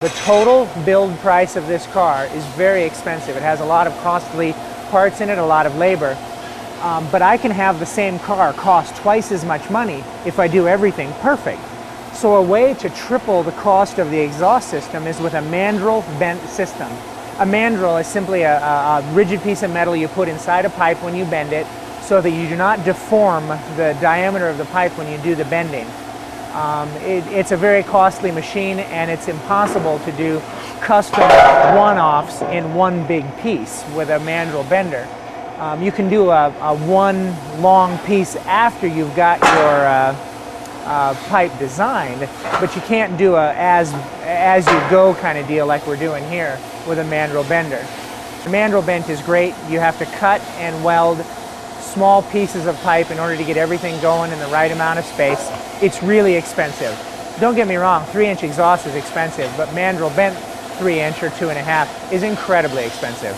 The total build price of this car is very expensive. It has a lot of costly parts in it, a lot of labor. But I can have the same car cost twice as much money if I do everything perfect. So a way to triple the cost of the exhaust system is with a Mandrel bent system. A mandrel is simply a rigid piece of metal you put inside a pipe when you bend it so that you do not deform the diameter of the pipe when you do the bending. It's a very costly machine, and it's impossible to do custom one-offs in one big piece with a mandrel bender. You can do a one long piece after you've got your pipe designed, but you can't do a as you go kind of deal like we're doing here with a mandrel bender. The mandrel bent is great. You have to cut and weld small pieces of pipe in order to get everything going in the right amount of space. It's really expensive. Don't get me wrong, 3-inch exhaust is expensive, but mandrel bent 3-inch or 2.5 is incredibly expensive.